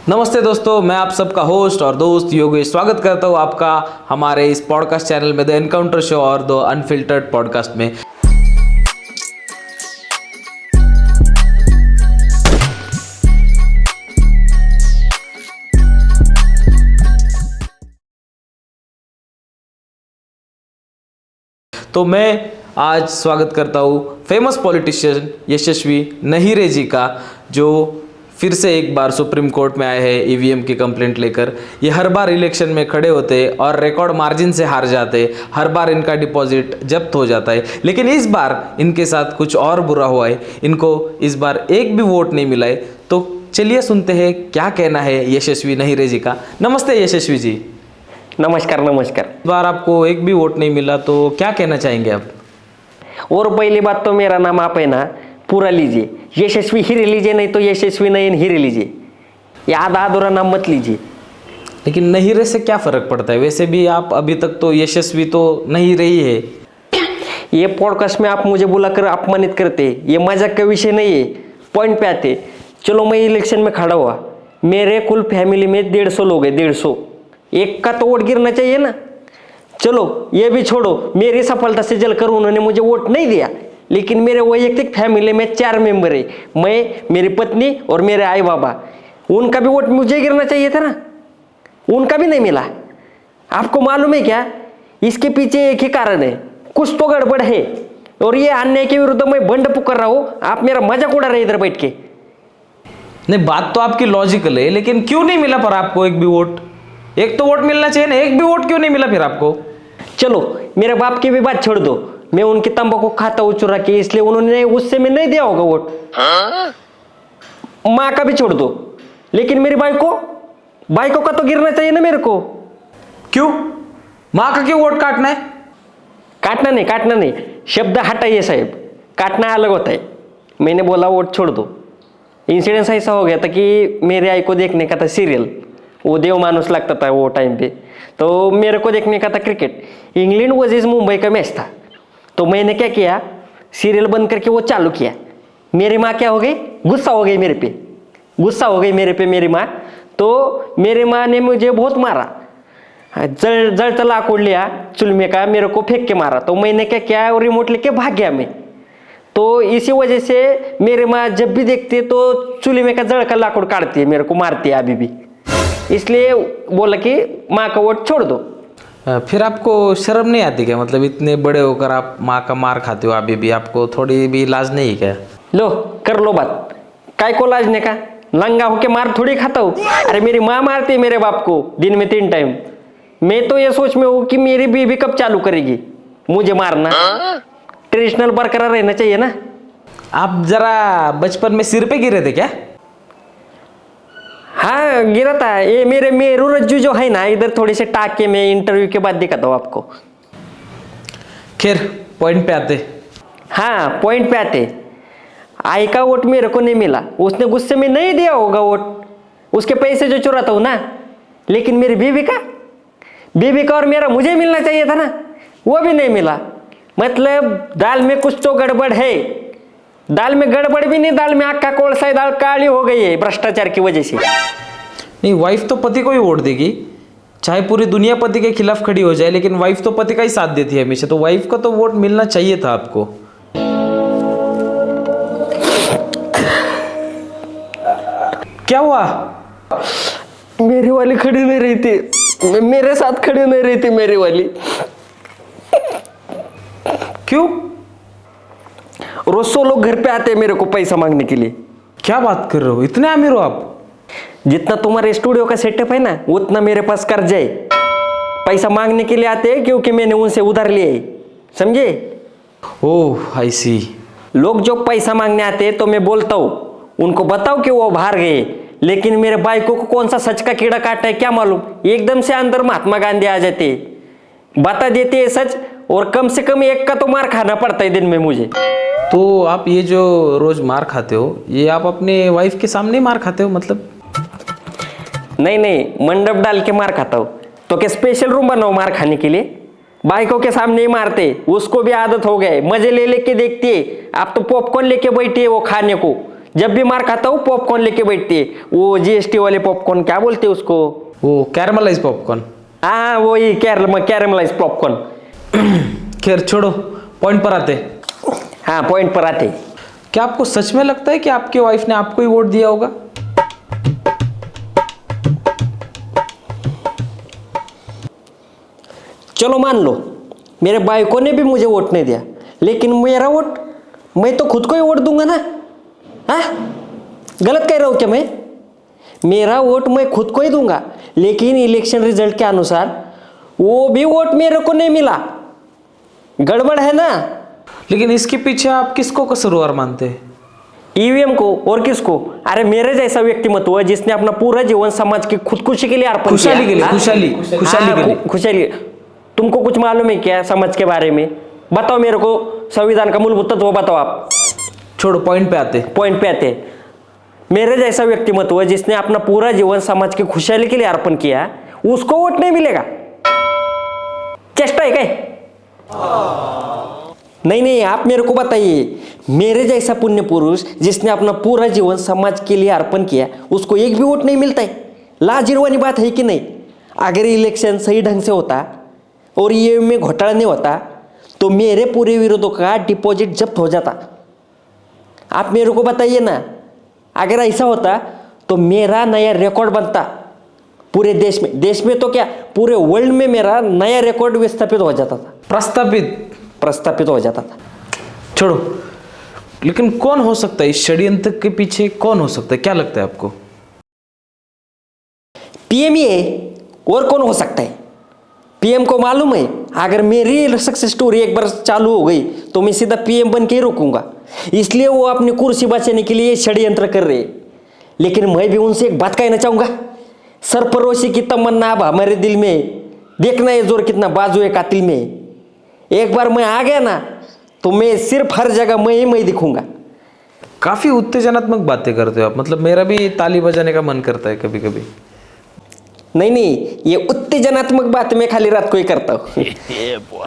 नमस्ते दोस्तों, मैं आप सबका होस्ट और दोस्त योगेश स्वागत करता हूँ आपका हमारे इस पॉडकास्ट चैनल में द एनकाउंटर शो और द अनफिल्टर्ड पॉडकास्ट में। तो मैं आज स्वागत करता हूँ फेमस पॉलिटिशियन यशस्वी नहीरे जी का, जो फिर से एक बार सुप्रीम कोर्ट में आए हैं ईवीएम की कंप्लेंट लेकर। ये हर बार इलेक्शन में खड़े होते और रिकॉर्ड मार्जिन से हार जाते, हर बार इनका डिपॉजिट जब्त हो जाता है। लेकिन इस बार इनके साथ कुछ और बुरा हुआ है, इनको इस बार एक भी वोट नहीं मिला है। तो चलिए सुनते हैं क्या कहना है यशस्वी नहीरे जी का। नमस्ते यशस्वी जी। नमस्कार नमस्कार। इस बार आपको एक भी वोट नहीं मिला, तो क्या कहना चाहेंगे आप? और पहली बात तो मेरा नाम आप है ना पूरा लीजिए, यशस्वी हीरे लीजिए, नहीं तो यशस्वी नयन हीरे लीजिए। ये आधा अधूरा नाम मत लीजिए। लेकिन नहीरे से क्या फर्क पड़ता है? वैसे भी आप अभी तक तो यशस्वी तो नहीं रही है। ये पॉडकास्ट में आप मुझे बुलाकर अपमानित करते, ये मजाक का विषय नहीं है। पॉइंट पे आते। चलो मैं इलेक्शन में खड़ा हुआ, मेरे कुल फैमिली में 150 लोग हैं, 150। एक का तो वोट गिरना चाहिए ना। चलो ये भी छोड़ो, मेरी सफलता से जलकर उन्होंने मुझे वोट नहीं दिया, लेकिन मेरे वैयक्तिक फैमिली में 4 मेंबर है, मैं, मेरी पत्नी और मेरे आई बाबा। उनका भी वोट मुझे गिरना चाहिए था ना, उनका भी नहीं मिला। आपको मालूम है क्या, इसके पीछे एक ही कारण है, कुछ तो गड़बड़ है। और ये अन्याय के विरुद्ध मैं बंड पुकार रहा हूँ, आप मेरा मजाक उड़ा रहे इधर बैठ के। नहीं, बात तो आपकी लॉजिकल है, लेकिन क्यों नहीं मिला पर आपको एक भी वोट? एक तो वोट मिलना चाहिए ना, एक भी वोट क्यों नहीं मिला फिर आपको? चलो मेरे बाप की भी बात छोड़ दो, मैं उनकी तंबाकू खाता हूँ चुरा के, इसलिए उन्होंने उससे मैं नहीं दिया होगा वोट। माँ का भी छोड़ दो, लेकिन मेरी भाई को का तो गिरना चाहिए ना मेरे को। क्यों? माँ का क्यों वोट काटना है? काटना नहीं, शब्द हटाइए साहब, काटना अलग होता है। मैंने बोला वोट छोड़ दो। इंसिडेंस ऐसा हो गया था कि मेरे आई को देखने का था सीरियल, वो देव मानुस लगता था वो टाइम पे, तो मेरे को देखने का था क्रिकेट, इंग्लैंड वर्सेस मुंबई का मैच था। तो मैंने क्या किया, सीरियल बंद करके वो चालू किया। मेरी माँ क्या हो गई, गुस्सा हो गई मेरे पे मेरी माँ। तो मेरी माँ ने मुझे बहुत मारा, जलता लाकूड लिया चुलमे का, मेरे को फेंक के मारा। तो मैंने क्या किया, रिमोट लेके भाग गया मैं। तो इसी वजह से मेरी माँ जब भी देखती है तो चुलमे का जड़ का लाकूड काटती है, मेरे को मारती है अभी भी। इसलिए बोला कि माँ का वोट छोड़ दो। फिर आपको शर्म नहीं आती क्या? मतलब इतने बड़े होकर आप माँ का मार खाते हो अभी भी, आपको थोड़ी भी लाज नहीं है क्या? लो कर लो बात, काय को लाजने का, नंगा होके मार थोड़ी खाता हूँ। अरे मेरी माँ मारती है मेरे बाप को दिन में 3 टाइम। मैं तो ये सोच में हूँ कि मेरी बीवी कब चालू करेगी मुझे मारना। ट्रेडिशनल बरकरार रहना चाहिए ना। आप जरा बचपन में सिर पे गिरे थे क्या? हाँ गिरा था, ये मेरे मेरू रज्जू जो है ना इधर थोड़ी से टाके में, इंटरव्यू के बाद दिखाता हूँ आपको। खैर पॉइंट पे आते। हाँ पॉइंट पे आते। आई का वोट मेरे को नहीं मिला, उसने गुस्से में नहीं दिया होगा वोट, उसके पैसे जो चुराता हूँ ना। लेकिन मेरी बीवी का और मेरा मुझे मिलना चाहिए था ना, वो भी नहीं मिला। मतलब दाल में कुछ तो गड़बड़ है। दाल में गड़बड़ भी नहीं, दाल में आग का कोलसा, दाल काली हो गई है भ्रष्टाचार की वजह से। नहीं, वाइफ तो पति को ही वोट देगी, चाहे पूरी दुनिया पति के खिलाफ खड़ी हो जाए, लेकिन वाइफ तो पति का ही साथ देती है हमेशा। तो वाइफ का तो वोट मिलना चाहिए था आपको। क्या हुआ? मेरी वाली खड़ी नहीं रही थी, मेरे साथ खड़ी नहीं रही थी मेरी वाली। क्यों? रोज 100 लोग घर पे आते हैं मेरे को पैसा मांगने के लिए। क्या बात कर रहे हो, इतने अमीर हो आप? जितना तुम्हारे स्टूडियो का सेटअप है ना, उतना मेरे पास कर्ज है। पैसा मांगने के लिए आते हैं क्योंकि मैंने उनसे उधार लिए है, समझे? ओह आई सी। लोग जो पैसा मांगने आते हैं तो मैं बोलता हूँ उनको, बताओ कि वो बाहर गए, लेकिन मेरे बाइकों को कौन सा सच का कीड़ा काटा है क्या मालूम, एकदम से अंदर महात्मा गांधी आ जाते हैं, बता देते हैं सच, और कम से कम एक का तो मार खाना पड़ता है दिन में मुझे। तो आप ये जो रोज मार खाते हो, ये आप अपने वाइफ के सामने मार खाते हो मतलब? नहीं, मंडप डाल के मार खाता हूँ। तो क्या स्पेशल रूम बनाओ मार खाने के लिए? बाइकों के सामने ही मारते, उसको भी आदत हो गए, मजे ले लेके देखती है। आप तो पॉपकॉर्न लेके बैठी है वो खाने को, जब भी मार खाता हूँ पॉपकॉर्न लेके बैठती है, वो जीएसटी वाले पॉपकॉर्न, क्या बोलते हैं उसको? वो कैरमलाइज पॉपकॉर्न। हाँ वही कैरमलाइज पॉपकॉर्न। खैर छोड़ो, पॉइंट पर आते। हाँ पॉइंट पर आते। क्या आपको सच में लगता है कि आपकी वाइफ ने आपको ही वोट दिया होगा? चलो मान लो मेरे बाइको ने भी मुझे वोट नहीं दिया, लेकिन मेरा वोट मैं तो खुद को ही वोट दूंगा ना। हाँ गलत कह रहा हूँ क्या मैं? मेरा वोट मैं खुद को ही दूंगा, लेकिन इलेक्शन रिजल्ट के अनुसार वो भी वोट मेरे को नहीं मिला, गड़बड़ है ना। लेकिन इसके पीछे आप किसको कसूरवार मानते हैं? ईवीएम को। और किसको? अरे मेरे जैसा व्यक्तिमत्व है जिसने अपना पूरा जीवन समाज की खुदकुशी के लिए अर्पण किया। खुशहाली के लिए, हाँ? खुशहाली के लिए। खुशहाली। तुमको कुछ मालूम है क्या समाज के बारे में? बताओ मेरे को, संविधान का मूलभूत तत्व बताओ आप। छोड़ो, पॉइंट पे आते। मेरे जैसा व्यक्तिमत्व है जिसने अपना पूरा जीवन समाज की खुशहाली के लिए अर्पण किया, उसको वोट नहीं मिलेगा? चेष्टा है क्या? नहीं, आप मेरे को बताइए, मेरे जैसा पुण्य पुरुष जिसने अपना पूरा जीवन समाज के लिए अर्पण किया, उसको एक भी वोट नहीं मिलता है? लाजिरवानी बात है कि नहीं? अगर इलेक्शन सही ढंग से होता और ईवीएम में घोटाला नहीं होता तो मेरे पूरे विरोधों का डिपॉजिट जब्त हो जाता। आप मेरे को बताइए ना, अगर ऐसा होता तो मेरा नया रिकॉर्ड बनता पूरे देश में तो क्या पूरे वर्ल्ड में मेरा नया रिकॉर्ड विस्थापित हो जाता था। प्रस्थापित हो जाता था। छोड़ो, लेकिन कौन हो सकता है इस षड्यंत्र के पीछे? कौन हो सकता है, क्या लगता है आपको? पीएम ही है, और कौन हो सकता है? पीएम को मालूम है अगर मेरी सक्सेस स्टोरी एक बार चालू हो गई तो मैं सीधा पीएम बन के ही रुकूंगा, इसलिए वो अपनी कुर्सी बचाने के लिए षड्यंत्र कर रहे हैं। लेकिन मैं भी उनसे एक बात कहना चाहूंगा, सरफरोशी की तमन्ना अब हमारे दिल में, देखना ये जोर कितना बाजू है कातिल में। एक बार मैं आ गया ना तो मैं सिर्फ हर जगह मैं दिखूंगा। काफी उत्तेजनात्मक बातें करते हो आप, मतलब मेरा भी ताली बजाने का मन करता है कभी कभी। नहीं, ये उत्तेजनात्मक बात मैं खाली रात को ही करता हूँ।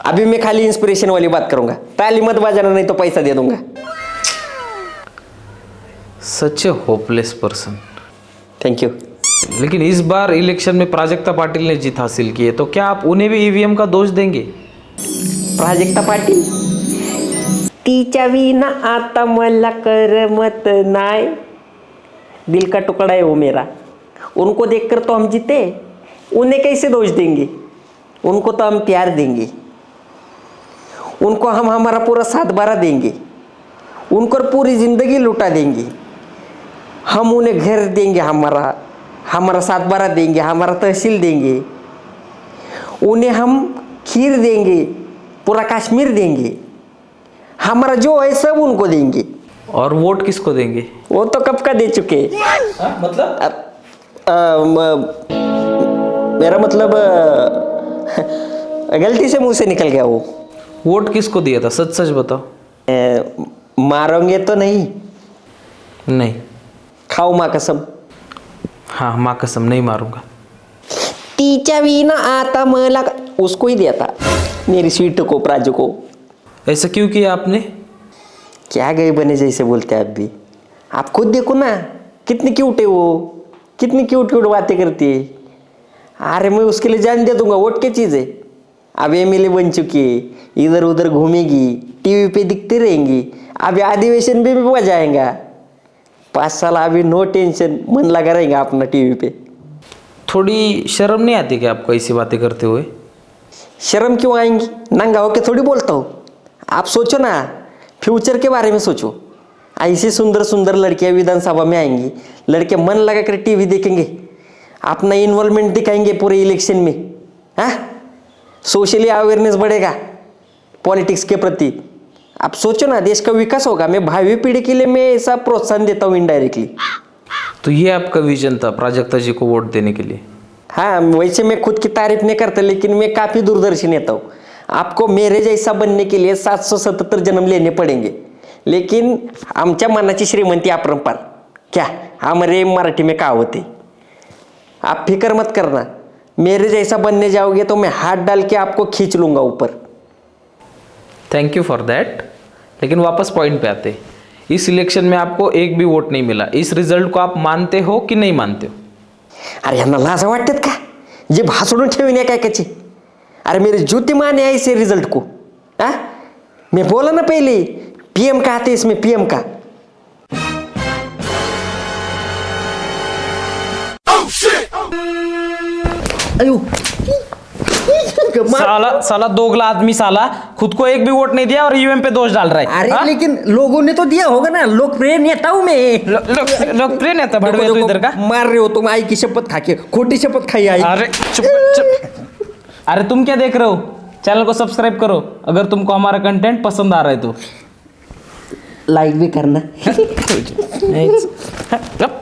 अभी मैं खाली इंस्पिरेशन वाली बात करूंगा, ताली मत बजाना नहीं तो पैसा दे दूंगा। सच ए होपलेस पर्सन। Thank you. लेकिन इस बार इलेक्शन में प्राजक्ता पाटिल ने जीत हासिल की है, तो क्या आप उन्हें भी ईवीएम का दोष देंगे? प्राजक्ता पाटील तिच्या विना आता मला करमत नाय, दिल का टुकड़ा है वो मेरा, उनको देखकर तो हम जीते, उन्हें कैसे दोष देंगे? उनको तो हम प्यार देंगे, उनको हम हमारा पूरा साथ बारा देंगे, उनको पूरी जिंदगी लुटा देंगे। हम उन्हें घर देंगे, हमारा साथ बारा देंगे, हमारा तहसील देंगे, उन्हें हम खीर देंगे, पूरा कश्मीर देंगे, हमारा जो है सब उनको देंगे। और वोट किसको देंगे? वो तो कब का दे चुके। मतलब मेरा मतलब गलती से मुंह से निकल गया वो। वोट किसको दिया था, सच सच बताओ। मारोगे तो नहीं। खाओ माँ कसम। हाँ, माँ कसम, नहीं मारूंगा। तिच्या विना आता मला, उसको ही दिया था, मेरी स्वीट को, प्राजू को। ऐसा क्यों किया आपने? क्या गए बने जैसे बोलते हैं आप भी? आप खुद देखो ना, कितनी क्यूट है वो, कितनी क्यूट बातें करती है। अरे मैं उसके लिए जान दे दूंगा, वोट की चीज़ है। अब एमएलए बन चुकी है, इधर उधर घूमेगी, टीवी पे दिखते रहेंगी, अभी अधिवेशन भी बजाएगा। 5 साल अभी नो टेंशन, मन लगा रहेगा अपना टीवी पे। थोड़ी शर्म नहीं आती क्या आपको ऐसी बातें करते हुए? शर्म क्यों आएंगी? नंगा होके थोड़ी बोलता हूँ। आप सोचो ना, फ्यूचर के बारे में सोचो। ऐसी सुंदर सुंदर लड़कियां विधानसभा में आएंगी, लड़के मन लगा कर टीवी देखेंगे, अपना इन्वॉल्वमेंट दिखाएंगे पूरे इलेक्शन में। हाँ, सोशली अवेयरनेस बढ़ेगा पॉलिटिक्स के प्रति। आप सोचो ना, देश का विकास होगा। मैं भावी पीढ़ी के लिए मैं ऐसा प्रोत्साहन देता हूँ इनडायरेक्टली। तो ये आपका विजन था प्राजक्ता जी को वोट देने के लिए? हाँ, वैसे मैं खुद की तारीफ नहीं करता, लेकिन मैं काफ़ी दूरदर्शी नेता हूँ। आपको मेरे जैसा बनने के लिए 777 जन्म लेने पड़ेंगे, लेकिन आमच्या मनाची श्रीमंती अपरंपार। क्या हमारे मराठी में कहावत है। आप फिक्र मत करना, मेरे जैसा बनने जाओगे तो मैं हाथ डाल के आपको खींच लूंगा ऊपर। Thank you for that. लेकिन वापस पॉइंट पे आते, इस इलेक्शन में आपको एक भी वोट नहीं मिला, इस रिजल्ट को आप मानते हो कि नहीं मानते हो? अरे यांना लाज वाटतात का जे भासडून ठेवीन काय कची? अरे मेरे जूते माने है इसे रिजल्ट को। हाँ मैं बोला ना पहले पीएम का आते इसमें पीएम का। अयो साला दोगला आदमी, साला खुद को एक भी वोट नहीं दिया और ईवीएम पे दोष डाल रहा है। अरे हाँ? लेकिन लोगों ने तो दिया होगा ना, लोकप्रिय नेता हूं मैं। लोकप्रिय नेता भड़वे देखो, तू इधर का। मार रहे हो तुम आई की शपथ खा के, खोटी शपथ खाई आई। अरे चुप चुप। अरे तुम क्या देख रहे हो? चैनल को सब्सक्राइब करो अगर तुमको हमारा कंटेंट पसंद आ रहा है तो। लाइक भी करना। चुप।